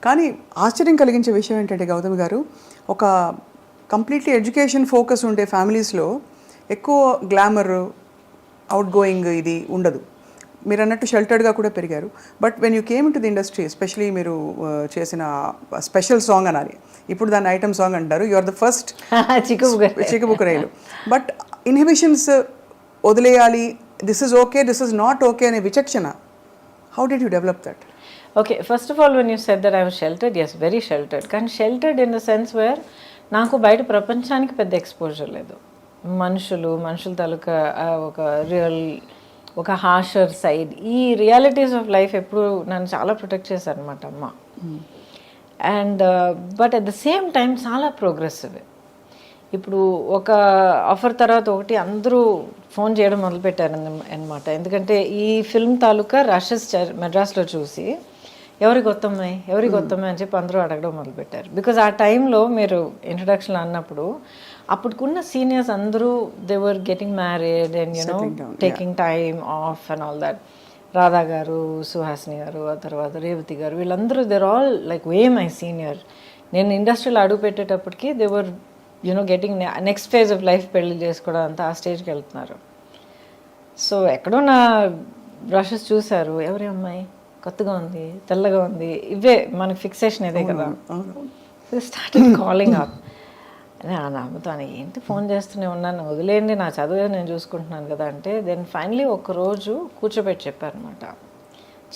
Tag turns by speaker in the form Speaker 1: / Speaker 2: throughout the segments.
Speaker 1: కానీ ఆశ్చర్యం కలిగించే విషయం ఏంటంటే గౌతమ్ గారు, ఒక కంప్లీట్లీ ఎడ్యుకేషన్ ఫోకస్ ఉండే ఫ్యామిలీస్లో ఎక్కువ గ్లామర్, అవుట్ గోయింగ్ ఇది ఉండదు. మీరు అన్నట్టు షెల్టర్డ్గా కూడా పెరిగారు. But when you came to the industry, especially మీరు చేసిన స్పెషల్ సాంగ్ అనాలి, ఇప్పుడు దాన్ని ఐటమ్ సాంగ్ అంటారు, యు ఆర్ ద ఫస్ట్ చిక్కుబుక్కరైలు. బట్ ఇన్హిబిషన్స్ వదిలేయాలి, this is okay, this is not okay అనే విచక్షణ, how did you develop that?
Speaker 2: Okay, first of all, when you said that I was sheltered, yes, very sheltered. కానీ sheltered in the sense where నాకు బయట ప్రపంచానికి పెద్ద exposure లేదు. మనుషుల తాలూకా ఒక రియల్, ఒక హార్షర్ సైడ్, ఈ రియాలిటీస్ ఆఫ్ లైఫ్ ఎప్పుడు నన్ను చాలా ప్రొటెక్ట్ చేశారు అనమాట అమ్మ. And but at the same time చాలా ప్రోగ్రెసివ్. ఇప్పుడు ఒక ఆఫర్ తర్వాత ఒకటి అందరూ ఫోన్ చేయడం మొదలుపెట్టారు అనమాట. ఎందుకంటే ఈ ఫిల్మ్ తాలూకా రషెస్ మెడ్రాస్లో చూసి ఎవరికి వస్తాయి అని చెప్పి అందరూ అడగడం మొదలుపెట్టారు. బికాజ్ ఆ టైంలో మీరు ఇంట్రడక్షన్ అన్నప్పుడు అప్పటికున్న సీనియర్స్ అందరూ they were getting married and you know taking time off and all that. Radha garu, Suhasini garu, ఆ తర్వాత రేవతి గారు, వీళ్ళందరూ they're all like way my senior. నేను ఇండస్ట్రీలో అడుగు పెట్టేటప్పటికి they were you know getting next phase of life పెళ్లి చేసుకోవడం అంతా ఆ స్టేజ్కి వెళ్తున్నారు. సో ఎక్కడో నా బ్రషెస్ చూశారు, ఎవరి అమ్మాయి కొత్తగా ఉంది, తెల్లగా ఉంది, ఇవే మనకి ఫిక్సేషన్ ఇదే కదా. Started calling up. నమ్ముతాను, ఏంటి ఫోన్ చేస్తూనే ఉన్నాను, వదిలేయండి నా చదువు నేను చూసుకుంటున్నాను కదా అంటే, దెన్ ఫైనలీ ఒకరోజు కూర్చోబెట్టి చెప్పారనమాట,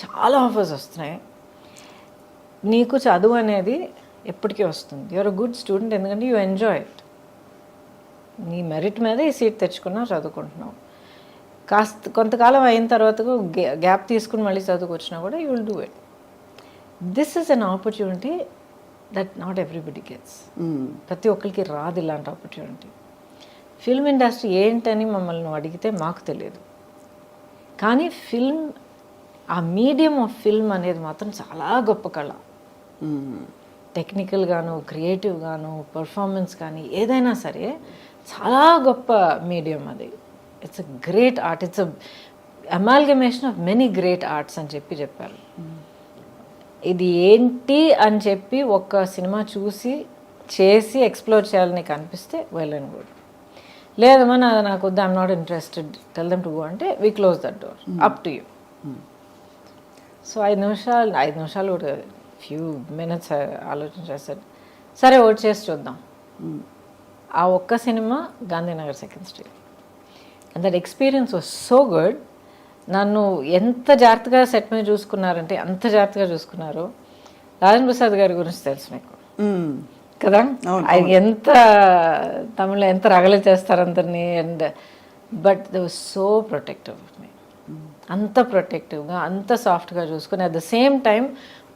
Speaker 2: చాలా ఆఫర్స్ వస్తున్నాయి, నీకు చదువు అనేది ఎప్పటికీ వస్తుంది, యూఆర్ అ గుడ్ స్టూడెంట్, ఎందుకంటే యూ ఎంజాయ్ ఇట్, నీ మెరిట్ మీద ఈ సీట్ తెచ్చుకున్నావు, చదువుకుంటున్నావు, కొంతకాలం అయిన తర్వాత గ్యాప్ తీసుకుని మళ్ళీ చదువుకొచ్చినా కూడా you will do it. This is an opportunity that not everybody gets. ప్రతి ఒక్కరికి రాదు ఇలాంటి ఆపర్చునిటీ. ఫిల్మ్ ఇండస్ట్రీ ఏంటని మమ్మల్ని అడిగితే మాకు తెలియదు, కానీ ఫిల్మ్, ఆ మీడియం ఆఫ్ ఫిల్మ్ అనేది మాత్రం చాలా గొప్ప కళ. టెక్నికల్గాను, క్రియేటివ్గాను, పర్ఫార్మెన్స్ కానీ ఏదైనా సరే చాలా గొప్ప మీడియం అది. It's a great art, it's a amalgamation of many great arts అని చెప్పారు. ఇది ఏంటి అని చెప్పి ఒక సినిమా చూసి చేసి ఎక్స్ప్లోర్ చేయాలని కనిపిస్తే వెల్ అండ్ గుడ్. లేదమ్మా నాకు వద్దు, I'm not interested, tell them to go అంటే we close that door, up to you. So 5 నిమిషాలు కూడా ఫ్యూ మినిట్స్ ఆలోచించేసాడు, సరే ఓట్ చేసి చూద్దాం. ఆ ఒక్క cinema Gandhinagar 2nd Street. And that experience was so good. నన్ను ఎంత జాగ్రత్తగా సెట్ మీద చూసుకున్నారంటే అంత జాగ్రత్తగా చూసుకున్నారు. రాజేంద్ర ప్రసాద్ గారి గురించి తెలుసు మీకు కదా, ఆయన ఎంత తమిళ ఎంత రగలు చేస్తారు అందరినీ. And but they was so protective of me, అంత ప్రొటెక్టివ్గా, అంత సాఫ్ట్గా చూసుకుని, అట్ ద సేమ్ టైం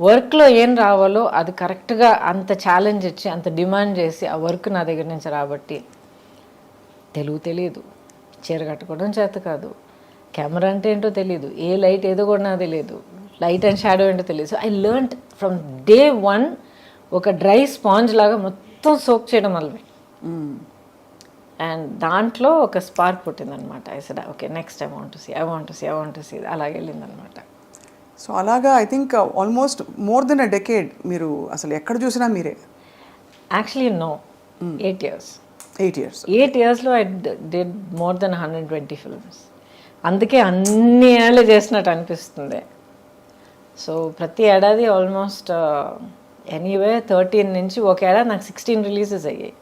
Speaker 2: వర్క్లో ఏం రావాలో అది కరెక్ట్గా అంత ఛాలెంజ్ ఇచ్చి, అంత డిమాండ్ చేసి ఆ వర్క్ నా దగ్గర నుంచి రాబట్టి. తెలుగు తెలియదు, చీర కట్టుకోవడం చేత కాదు, కెమెరా అంటే ఏంటో తెలియదు, ఏ లైట్ ఏదో కూడా నాకు తెలియదు, లైట్ అండ్ షాడో ఏంటో తెలియదు. So I learned from day 1 ఒక డ్రై స్పాంజ్ లాగా మొత్తం సోక్ చేయడం వల్ల. అండ్ దాంట్లో ఒక స్పార్క్ పుట్టిందనమాట. I said okay, next I want to see అలాగే వెళ్ళిందనమాట.
Speaker 1: సో అలాగా I think almost more than a decade మీరు అసలు ఎక్కడ చూసినా మీరే.
Speaker 2: Actually no, 8 years.
Speaker 1: 8
Speaker 2: yearsలో I did more than 120 films. అందుకే అన్ని ఏళ్ళు చేసినట్టు అనిపిస్తుంది. సో ప్రతి ఏడాది ఆల్మోస్ట్ ఎనీవే 13 నుంచి ఒక ఏడాది నాకు 16 రిలీజెస్ అయ్యాయి.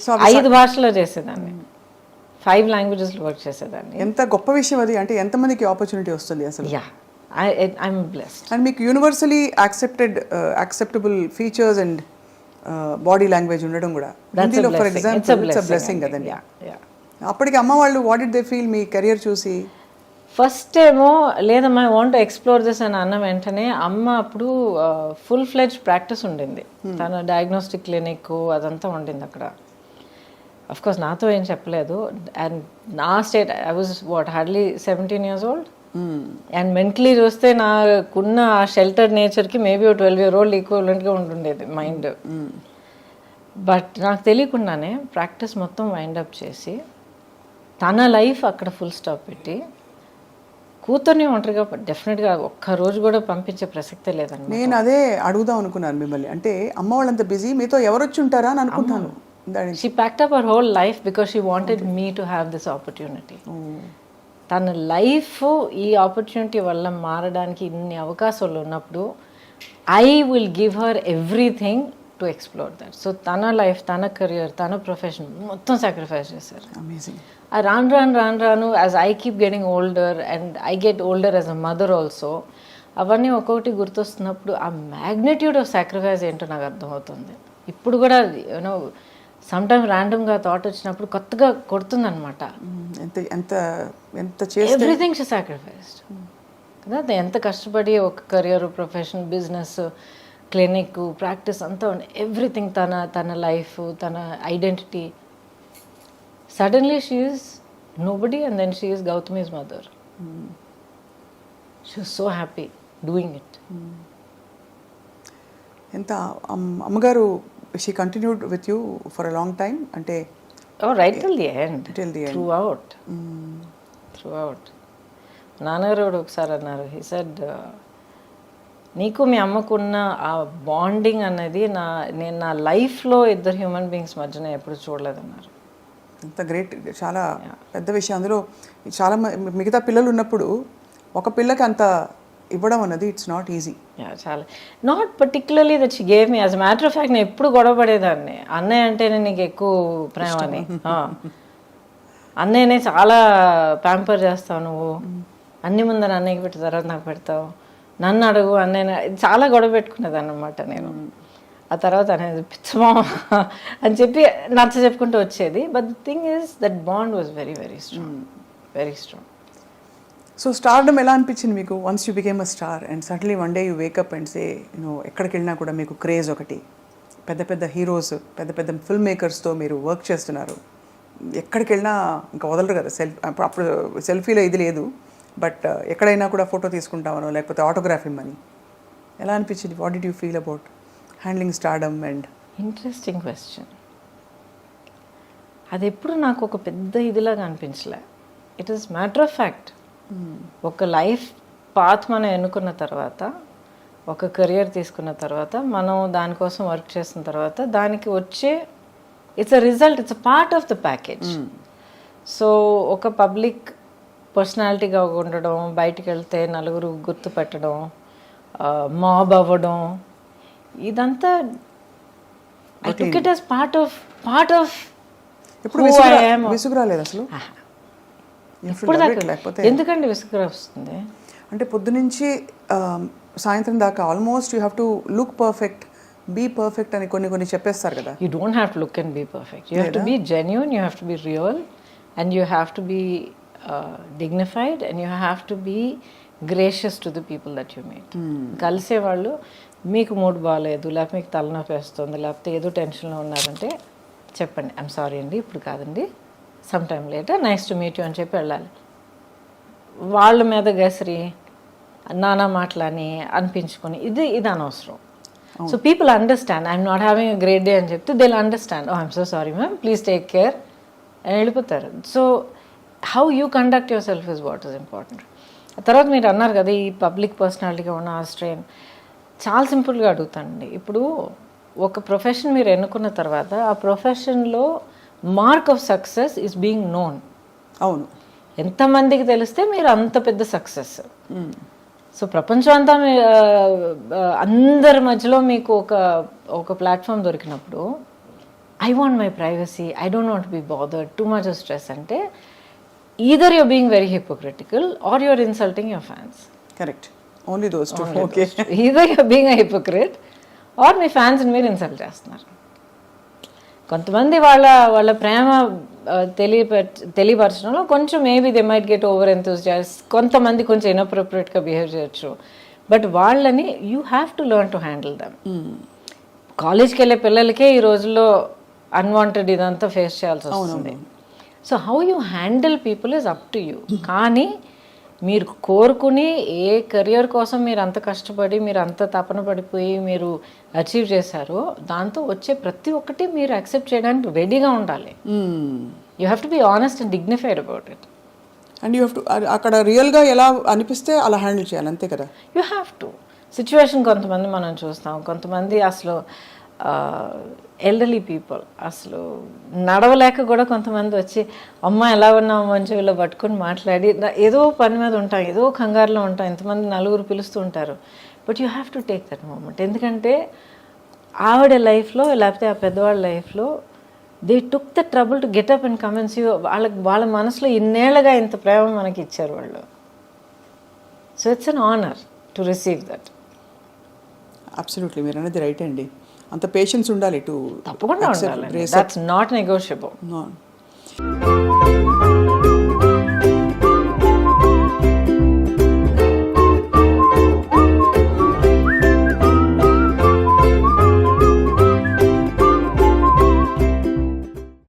Speaker 2: సో 5 భాషల్లో చేసేదాన్ని, 5 languagesలో వర్క్ చేసేదాన్ని.
Speaker 1: ఎంత గొప్ప విషయం అది, అంటే ఎంతమందికి ఆపర్చునిటీ వస్తుంది అసలు.
Speaker 2: Yeah, I'm blessed.
Speaker 1: అండ్ మీకు universally acceptable features and body language ఉండడం కూడా హిందీలో for example it's a blessing కదండి. అప్పటికి అమ్మ వాళ్ళు what did they feel me career చూసి?
Speaker 2: ఫస్ట్ ఏమో లేదమ్మా I want to explore this అని అన్న వెంటనే అమ్మ అప్పుడు ఫుల్ ఫ్లెడ్జ్ ప్రాక్టీస్ ఉండింది, తన డయాగ్నోస్టిక్ క్లినిక్ అదంతా ఉండింది అక్కడ. అఫ్కోర్స్ నాతో ఏం చెప్పలేదు. అండ్ నా state I was hardly 17 years old. And mentally చూస్తే నాకున్న ఆ షెల్టర్ నేచర్కి మేబీ 12 year old ఈక్వలెంట్గా ఉంటుండేది మైండ్. బట్ నాకు తెలియకుండానే ప్రాక్టీస్ మొత్తం వైండప్ చేసి తన లైఫ్ అక్కడ ఫుల్ స్టాప్ పెట్టి కూతుర్ని ఒంటరిగా డెఫినెట్గా ఒక్కరోజు కూడా పంపించే ప్రసక్తే లేదండి.
Speaker 1: నేను అదే అడుగుదాం అనుకున్నాను మిమ్మల్ని, అంటే అమ్మ వాళ్ళంత బిజీ, మీతో ఎవరు వచ్చి ఉంటారా అని అనుకుంటాను.
Speaker 2: She packed up our whole life because she wanted me to have this opportunity. తన లైఫ్ ఈ ఆపర్చునిటీ వల్ల మారడానికి ఇన్ని అవకాశాలు ఉన్నప్పుడు I will give her everything to explore that. So తన లైఫ్, తన కెరియర్, తన ప్రొఫెషన్ మొత్తం సాక్రిఫైస్ చేశారు.
Speaker 1: అమేజింగ్.
Speaker 2: రాను as I keep getting older and I get older as a mother also, అవన్నీ ఒక్కొక్కటి గుర్తొస్తున్నప్పుడు ఆ మ్యాగ్నిట్యూడ్ ఆఫ్ సాక్రిఫైస్ ఏంటో నాకు అర్థమవుతుంది. ఇప్పుడు కూడా యూనో సమ్టైమ్స్ ర్యాండమ్గా థాట్ వచ్చినప్పుడు కొత్తగా కొడుతుందనమాట.
Speaker 1: ఎంత ఎంత ఎంత చేస్తే
Speaker 2: ఎవ్రీథింగ్ షీ సాక్రిఫైస్డ్ కదా. ఎంత కష్టపడి ఒక career, profession, business, clinic, practice అంతా ఎవ్రీథింగ్, తన లైఫ్, తన identity. Suddenly she is nobody and then she is Gautami's mother. She was so happy doing it.
Speaker 1: ఎంత అమ్మగారు, she continued with you for a long time, అంటే
Speaker 2: Right till the end.
Speaker 1: Till the end.
Speaker 2: Throughout. నాన్నగారు కూడా ఒకసారి అన్నారు, he said, నీకు మీ అమ్మకున్న ఆ bonding అనేది నేను నా లైఫ్లో ఇద్దరు హ్యూమన్ బీయింగ్స్ మధ్యన ఎప్పుడు చూడలేదన్నారు.
Speaker 1: అంత గ్రేట్, చాలా పెద్ద విషయం. అందులో చాలా మిగతా పిల్లలు ఉన్నప్పుడు ఒక పిల్లకి అంత ఇవ్వడం అన్నది ఇట్స్ నాట్ ఈజీ.
Speaker 2: చాలా not particularly that she gave me. As matter of fact నేను ఎప్పుడు గొడవ పడేదాన్ని, అన్నయ్య అంటేనే నీకు ఎక్కువ ప్రేమ అని. అన్నయ్యనే చాలా ప్యాంపర్ చేస్తావు నువ్వు, అన్ని ముందర అన్నయ్యకి పెట్టిన తర్వాత నాకు పెడతావు, నన్ను అడుగు అన్నయ్య, చాలా గొడవ పెట్టుకునేదాన్ని అనమాట నేను. ఆ తర్వాత అనేది పిచ్చమా అని చెప్పి నచ్చ చెప్పుకుంటూ వచ్చేది. But the thing is that bond was very very strong, very strong.
Speaker 1: So stardom ఎలా అనిపించింది మీకు once you became a star and suddenly one day you wake up and say ఎక్కడికి వెళ్ళినా కూడా మీకు క్రేజ్ ఒకటి, పెద్ద పెద్ద హీరోస్, పెద్ద పెద్ద ఫిల్మ్ మేకర్స్తో మీరు వర్క్ చేస్తున్నారు, ఎక్కడికి వెళ్ళినా ఇంకా వదలరు కదా. అప్పుడు సెల్ఫీలో ఇది లేదు, బట్ ఎక్కడైనా కూడా ఫోటో తీసుకుంటామనో లేకపోతే ఆటోగ్రాఫ్ ఇమ్మని. ఎలా అనిపించింది? What did you feel about handling stardom? And
Speaker 2: interesting question. అది ఎప్పుడు నాకు ఒక పెద్ద ఇదిలాగా అనిపించలే. It is matter of fact. ఒక లైఫ్ పాత్ మనం ఎన్నుకున్న తర్వాత, ఒక కెరియర్ తీసుకున్న తర్వాత, మనం దానికోసం వర్క్ చేసిన తర్వాత దానికి వచ్చే it's a result, it's a part of the package. So ఒక పబ్లిక్ పర్సనాలిటీగా ఉండడం, బయటికి వెళ్తే నలుగురు గుర్తుపెట్టడం, మాబ్ అవ్వడం, ఇదంతా I took it as part of
Speaker 1: విసుగురాలేదు అసలు?
Speaker 2: ఇప్పుడు ఎందుకండి విసుగు వస్తుంది?
Speaker 1: అంటే పొద్దునుంచి సాయంత్రం దాకా almost you have to look perfect, be perfect అని కొన్ని చెప్పేస్తారు కదా.
Speaker 2: You don't have to look and be perfect. You have to be genuine, you have to be real, and you have to be dignified, and you have to be gracious to the people that you meet. కలిసేవాళ్ళు మీకు mood బాగాలేదు, లేకపోతే మీకు తలనొప్పి వేస్తుంది, లేకపోతే ఏదో టెన్షన్లో ఉన్నారంటే చెప్పండి, ఐఎమ్ సారీ అండి ఇప్పుడు కాదండి, some time later, nice to meet you అని చెప్పి వెళ్ళాలి. వాళ్ళ మీద గసిరి నానా మాటలని అనిపించుకొని ఇది అనవసరం. So people understand, I'm not having a great day అని చెప్తే they will understand, oh I'm so sorry ma'am, please take care అని వెళ్ళిపోతారు. So how you conduct yourself is what is important. తర్వాత మీరు అన్నారు కదా ఈ పబ్లిక్ పర్సనాలిటీగా ఉన్న ఆ స్ట్రెయిన్. చాలా సింపుల్గా అడుగుతానండి. ఇప్పుడు ఒక ప్రొఫెషన్ మీరు ఎన్నుకున్న తర్వాత ఆ ప్రొఫెషన్లో mark of success is being known.
Speaker 1: అవును.
Speaker 2: ఎంతమందికి తెలిస్తే మీరు అంత పెద్ద సక్సెస్. సో ప్రపంచం అంతా అందరి మధ్యలో మీకు ఒక ప్లాట్ఫామ్ దొరికినప్పుడు I want my privacy, I don't want be bothered, too much of stress అంటే either you're being very hypocritical or you're insulting your fans.
Speaker 1: Correct. Only those two. Okay.
Speaker 2: Either you're being a hypocrite or me fans మీరు insult చేస్తున్నారు. కొంతమంది వాళ్ళ ప్రేమ తెలియపరచడంలో కొంచెం maybe they might get over enthusiast, కొంతమంది కొంచెం ఇన్అప్రోప్రియేట్గా behave చేయొచ్చు, but వాళ్ళని you have to learn to handle dum. కాలేజ్కి వెళ్ళే పిల్లలకే ఈ రోజుల్లో అన్వాంటెడ్ ఇదంతా ఫేస్ చేయాల్సి వస్తుంది. So how you handle people is up to you. కానీ మీరు కోరుకుని ఏ కెరియర్ కోసం మీరు అంత కష్టపడి మీరు అంత తపన పడిపోయి మీరు అచీవ్ చేశారో దాంతో వచ్చే ప్రతి ఒక్కటి మీరు యాక్సెప్ట్ చేయడానికి రెడీగా ఉండాలి. You have to be honest and dignified about it.
Speaker 1: And you have to అక్కడ రియల్గా ఎలా అనిపిస్తే అలా హ్యాండిల్ చేయాలి, అంతే కదా.
Speaker 2: You have to. సిచ్యువేషన్ కొంతమంది మనం చూస్తాం, కొంతమంది అసలు ఎల్డర్లీ పీపుల్ అసలు నడవలేక కూడా కొంతమంది వచ్చి అమ్మ ఎలా ఉన్నావు మంచి వీళ్ళు పట్టుకొని మాట్లాడి ఏదో పని మీద ఉంటాం, ఏదో కంగారులో ఉంటాం, ఇంతమంది నలుగురు పిలుస్తూ ఉంటారు. But you have to take that moment. ఎందుకంటే ఆవిడ లైఫ్లో లేకపోతే ఆ పెద్దవాళ్ళ లైఫ్లో they took the trouble to get up and come and see. వాళ్ళ మనసులో ఇన్నేళ్ళగా ఇంత ప్రేమ మనకి ఇచ్చారు వాళ్ళు. So it's an honour to receive that.
Speaker 1: Absolutely, మీరు అనేది రైట్ అండి. అంత పేషెన్స్ ఉండాలి టు
Speaker 2: తప్పకుండా ఉండాలి. That's not negotiable.